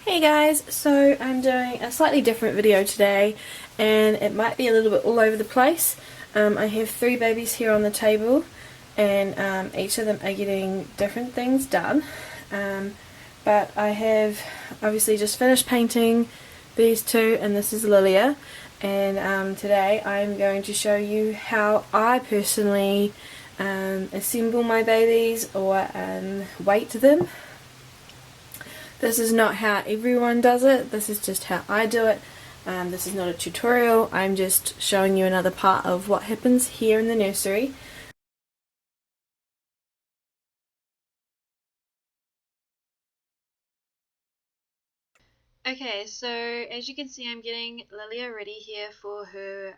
Hey guys, so I'm doing a slightly different video today and it might be a little bit all over the place. I have three babies here on the table and each of them are getting different things done. But I have obviously just finished painting these two, and this is Lilia, and today I'm going to show you how I personally assemble my babies or weight them. This is not how everyone does it, this is just how I do it. This is not a tutorial, I'm just showing you another part of what happens here in the nursery. Okay, so as you can see, I'm getting Lilia ready here for her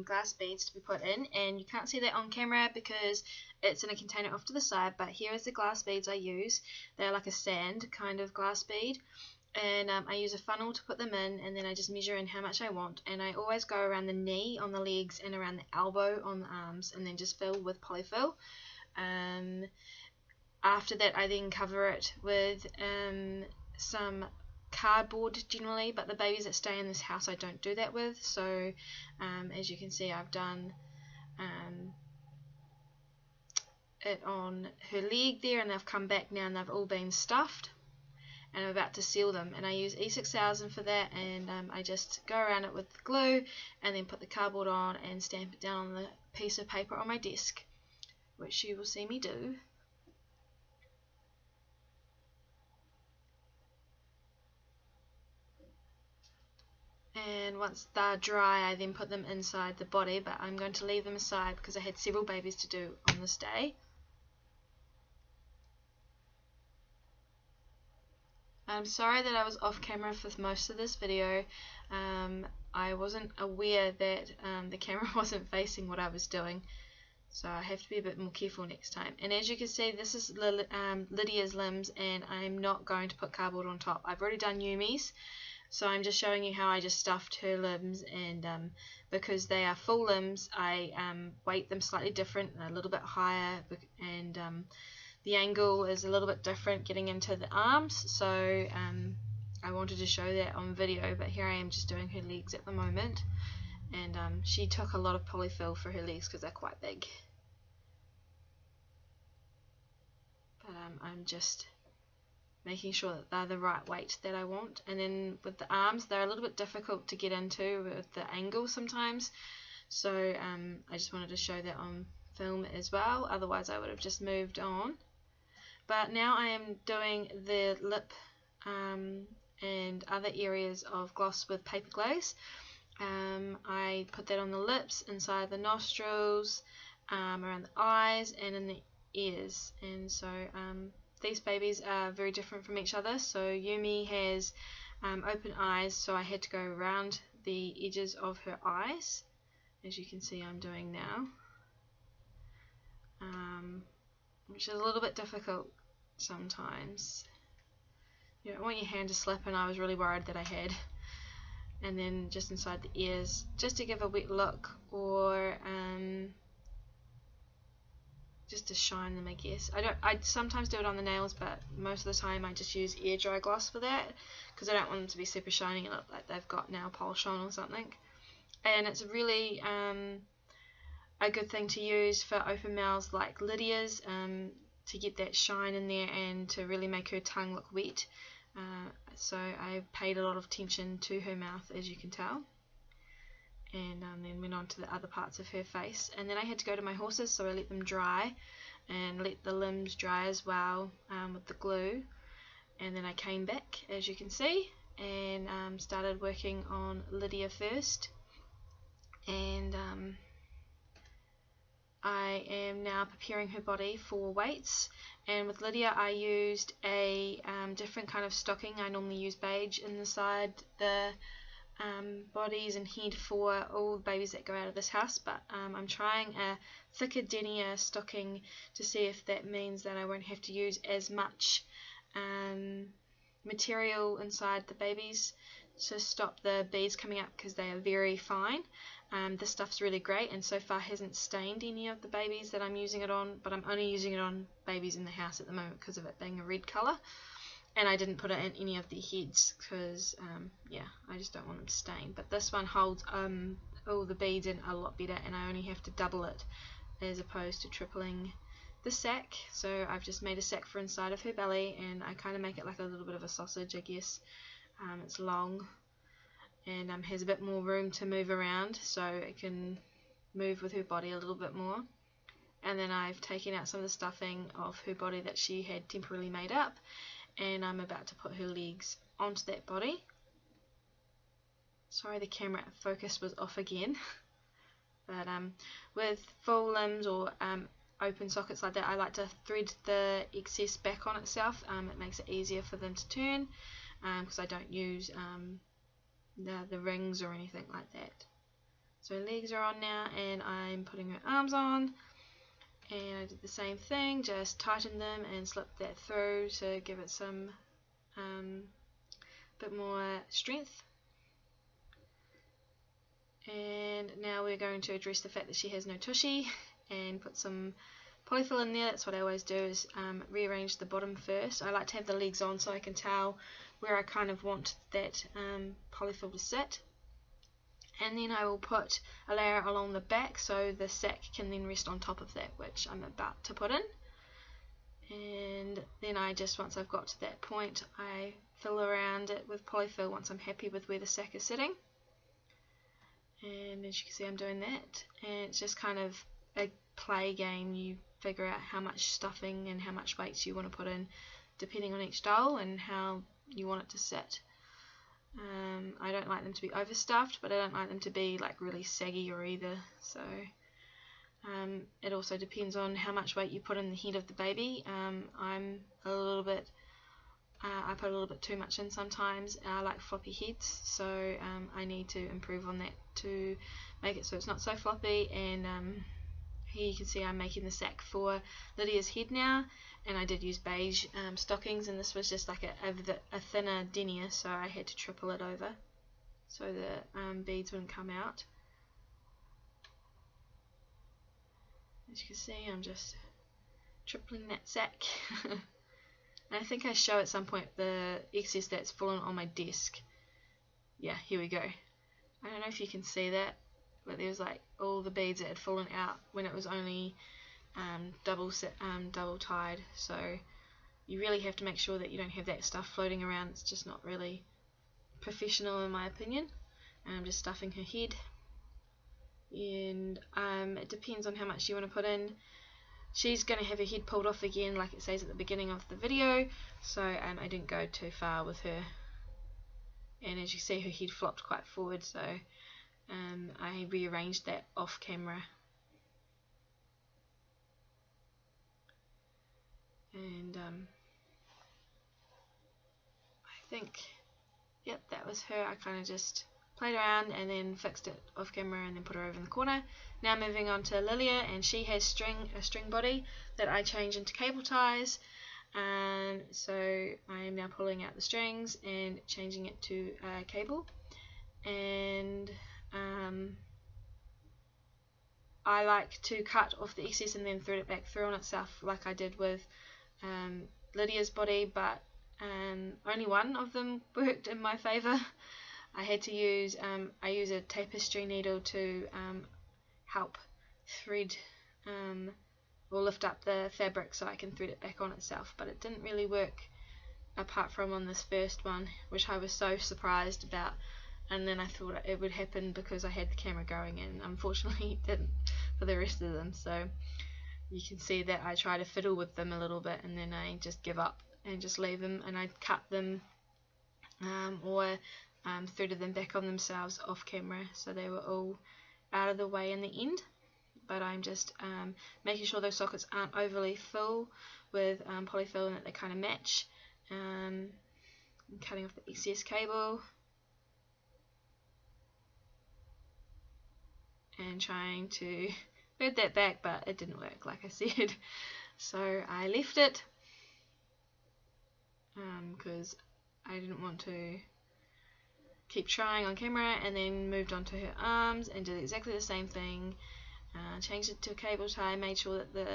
glass beads to be put in, and you can't see that on camera because it's in a container off to the side, but here is the glass beads I use. They're like a sand kind of glass bead, and I use a funnel to put them in, and then I just measure in how much I want, and I always go around the knee on the legs and around the elbow on the arms, and then just fill with polyfill. After that, I then cover it with some cardboard generally, but the babies that stay in this house I don't do that with. So as you can see, I've done it on her leg there, and they've come back now and they've all been stuffed, and I'm about to seal them, and I use E6000 for that, and I just go around it with glue and then put the cardboard on and stamp it down on the piece of paper on my desk, which you will see me do. And once they're dry, I then put them inside the body, but I'm going to leave them aside because I had several babies to do on this day. I'm sorry that I was off camera for most of this video. I wasn't aware that the camera wasn't facing what I was doing, so I have to be a bit more careful next time. And as you can see, this is Lydia's limbs, and I'm not going to put cardboard on top. I've already done Yoomi's, so I'm just showing you how I just stuffed her limbs, and because they are full limbs, I weight them slightly different, a little bit higher, and the angle is a little bit different getting into the arms, so I wanted to show that on video, but here I am just doing her legs at the moment, and she took a lot of polyfill for her legs because they're quite big. But I'm just making sure that they're the right weight that I want. And then with the arms, they're a little bit difficult to get into with the angle sometimes, so I just wanted to show that on film as well, otherwise I would have just moved on. But now I am doing the lip and other areas of gloss with paper glaze. I put that on the lips, inside the nostrils, around the eyes, and in the ears. And so these babies are very different from each other. So Yoomi has open eyes, so I had to go around the edges of her eyes, as you can see I'm doing now, which is a little bit difficult sometimes. You don't want your hand to slip, and I was really worried that I had. And then just inside the ears, just to give a wet look, or just to shine them, I guess. I sometimes do it on the nails, but most of the time I just use air dry gloss for that because I don't want them to be super shiny and look like they've got nail polish on or something. And it's really a good thing to use for open mouths like Lydia's, to get that shine in there and to really make her tongue look wet. So I paid a lot of attention to her mouth, as you can tell, and then went on to the other parts of her face. And then I had to go to my horses, so I let them dry and let the limbs dry as well with the glue. And then I came back, as you can see, and started working on Lydia first. And I am now preparing her body for weights, and with Lydia I used a different kind of stocking. I normally use beige inside the bodies and head for all the babies that go out of this house, but I'm trying a thicker denier stocking to see if that means that I won't have to use as much material inside the babies to stop the beads coming up, because they are very fine. This stuff's really great, and so far hasn't stained any of the babies that I'm using it on, but I'm only using it on babies in the house at the moment because of it being a red colour. and I didn't put it in any of the heads because yeah, I just don't want them to stain. But this one holds all the beads in a lot better, and I only have to double it as opposed to tripling the sack. So I've just made a sack for inside of her belly, and I kind of make it like a little bit of a sausage, I guess. It's long and has a bit more room to move around, so it can move with her body a little bit more. And then I've taken out some of the stuffing of her body that she had temporarily made up, and I'm about to put her legs onto that body. Sorry, the camera focus was off again. But with full limbs or open sockets like that, I like to thread the excess back on itself. It makes it easier for them to turn, because I don't use the rings or anything like that. So legs are on now, and I'm putting her arms on, and I did the same thing, just tighten them and slip that through to give it some bit more strength. And now we're going to address the fact that she has no tushy and put some polyfill in there. That's what I always do, is rearrange the bottom first. I like to have the legs on so I can tell where I kind of want that polyfill to sit. And then I will put a layer along the back so the sack can then rest on top of that, which I'm about to put in. And then once I've got to that point, I fill around it with polyfill once I'm happy with where the sack is sitting. And as you can see, I'm doing that, and it's just kind of a play game. You figure out how much stuffing and how much weights you want to put in depending on each doll and how you want it to sit. I don't like them to be overstuffed, but I don't like them to be like really saggy or either, so it also depends on how much weight you put in the head of the baby. I put a little bit too much in sometimes. I like floppy heads, so I need to improve on that to make it so it's not so floppy. And here you can see I'm making the sack for Lydia's head now, and I did use beige stockings, and this was just like a thinner denier, so I had to triple it over so the beads wouldn't come out. As you can see, I'm just tripling that sack. And I think I show at some point the excess that's fallen on my desk. Yeah, here we go. I don't know if you can see that, but there was like all the beads that had fallen out when it was only double tied. So you really have to make sure that you don't have that stuff floating around. It's just not really professional in my opinion. And I'm just stuffing her head, and it depends on how much you want to put in. She's going to have her head pulled off again, like it says at the beginning of the video, so I didn't go too far with her. And as you see, her head flopped quite forward, so I rearranged that off camera. And I think, yep, that was her. I kind of just played around and then fixed it off camera and then put her over in the corner. Now moving on to Lilia, and she has a string body that I change into cable ties, and so I am now pulling out the strings and changing it to cable. And I like to cut off the excess and then thread it back through on itself like I did with Lydia's body, but only one of them worked in my favour. I had to use I use a tapestry needle to help thread or lift up the fabric so I can thread it back on itself, but it didn't really work apart from on this first one, which I was so surprised about. And then I thought it would happen because I had the camera going, and unfortunately it didn't for the rest of them. So you can see that I try to fiddle with them a little bit, and then I just give up and just leave them, and I cut them or threaded them back on themselves off camera, so they were all out of the way in the end. But I'm just making sure those sockets aren't overly full with polyfill and that they kind of match. I'm cutting off the excess cable and trying to thread that back, but it didn't work, like I said. So I left it because I didn't want to keep trying on camera, and then moved on to her arms and did exactly the same thing. Changed it to a cable tie, made sure that the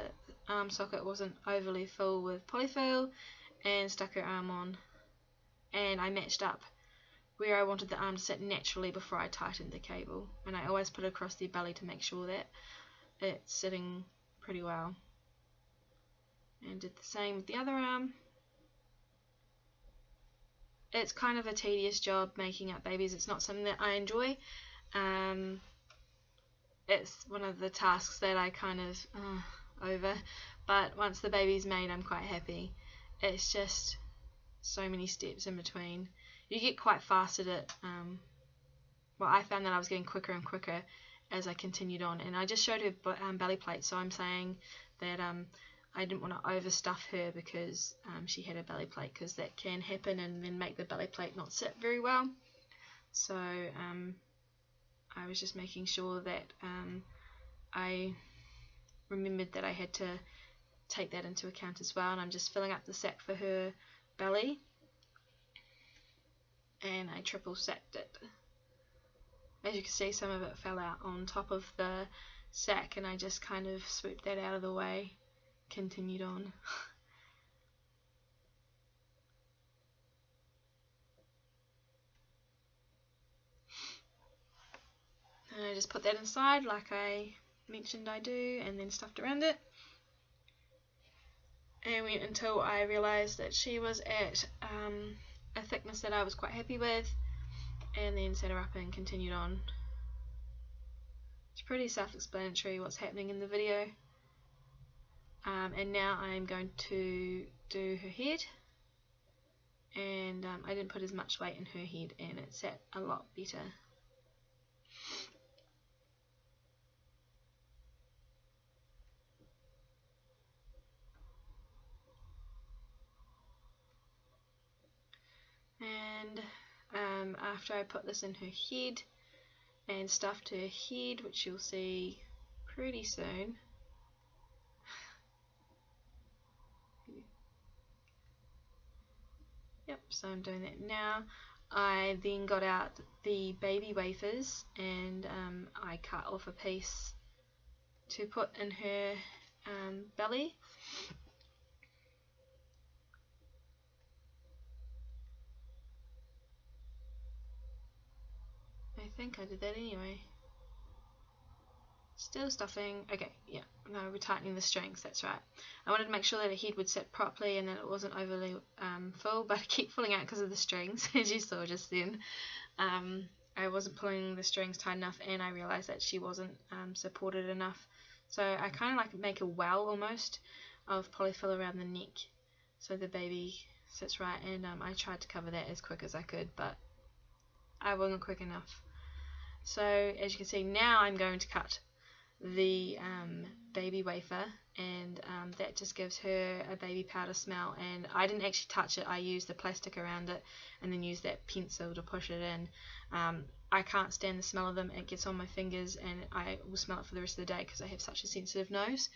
arm socket wasn't overly full with polyfill, and stuck her arm on and I matched up where I wanted the arm to sit naturally before I tightened the cable, and I always put it across their belly to make sure that it's sitting pretty well. And did the same with the other arm. It's kind of a tedious job making up babies. It's not something that I enjoy. It's one of the tasks that I kind of over, but once the baby's made, I'm quite happy. It's just so many steps in between. You get quite fast at it. Well, I found that I was getting quicker and quicker as I continued on, and I just showed her belly plate, so I'm saying that I didn't want to overstuff her because she had a belly plate, because that can happen and then make the belly plate not sit very well. So I was just making sure that I remembered that I had to take that into account as well, and I'm just filling up the sack for her belly, and I triple sacked it. As you can see, some of it fell out on top of the sack, and I just kind of swooped that out of the way, continued on. And I just put that inside like I mentioned I do, and then stuffed around it, and went until I realised that she was at a thickness that I was quite happy with, and then set her up and continued on. It's pretty self-explanatory what's happening in the video. And now I'm going to do her head, and I didn't put as much weight in her head, and it sat a lot better. And after I put this in her head and stuffed her head, which you'll see pretty soon, yep, so I'm doing that now. I then got out the baby wafers, and I cut off a piece to put in her belly. I think I did that anyway. Still stuffing. Okay, yeah, no, we're tightening the strings, that's right. I wanted to make sure that the head would sit properly and that it wasn't overly full, but I keep pulling out because of the strings, as you saw just then. I wasn't pulling the strings tight enough, and I realised that she wasn't supported enough. So I kind of like make a well almost of polyfill around the neck so the baby sits right, and I tried to cover that as quick as I could, but I wasn't quick enough. So as you can see, now I'm going to cut the baby wafer, and that just gives her a baby powder smell, and I didn't actually touch it. I used the plastic around it and then used that pencil to push it in. I can't stand the smell of them. It gets on my fingers, and I will smell it for the rest of the day because I have such a sensitive nose.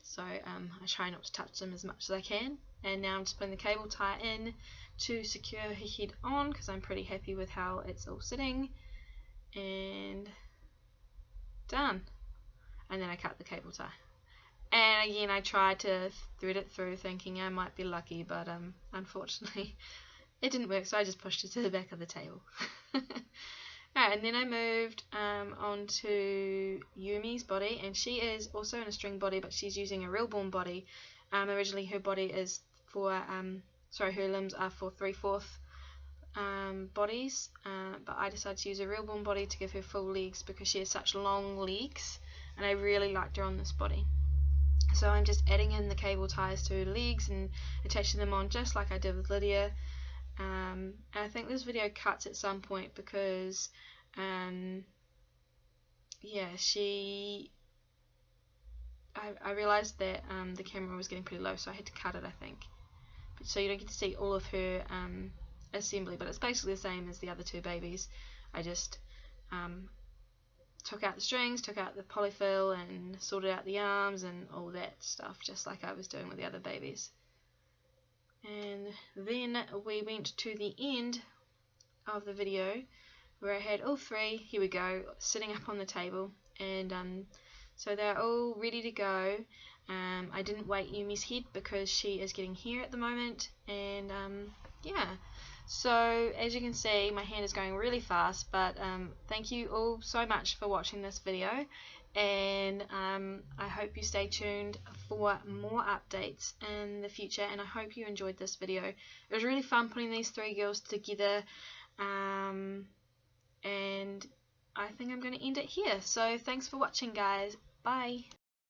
So I try not to touch them as much as I can. And now I'm just putting the cable tie in to secure her head on, because I'm pretty happy with how it's all sitting. And done. And then I cut the cable tie. And again, I tried to thread it through thinking I might be lucky, but unfortunately it didn't work, so I just pushed it to the back of the table. Alright, and then I moved on to Yoomi's body, and she is also in a string body, but she's using a reborn body. Originally her body is for, her limbs are for 3/4 bodies, but I decided to use a reborn body to give her full legs because she has such long legs, and I really liked her on this body. So I'm just adding in the cable ties to her legs and attaching them on just like I did with Lydia. And I think this video cuts at some point because I realised that the camera was getting pretty low, so I had to cut it, I think. So you don't get to see all of her assembly, but it's basically the same as the other two babies. I just took out the strings, took out the polyfill, and sorted out the arms and all that stuff, just like I was doing with the other babies. And then we went to the end of the video where I had all three, here we go, sitting up on the table, and so they're all ready to go. I didn't weight Yoomi's head because she is getting hair at the moment, and yeah, So as you can see, my hand is going really fast, but thank you all so much for watching this video, and I hope you stay tuned for more updates in the future, and I hope you enjoyed this video. It was really fun putting these three girls together, and I think I'm going to end it here. So thanks for watching, guys. Bye.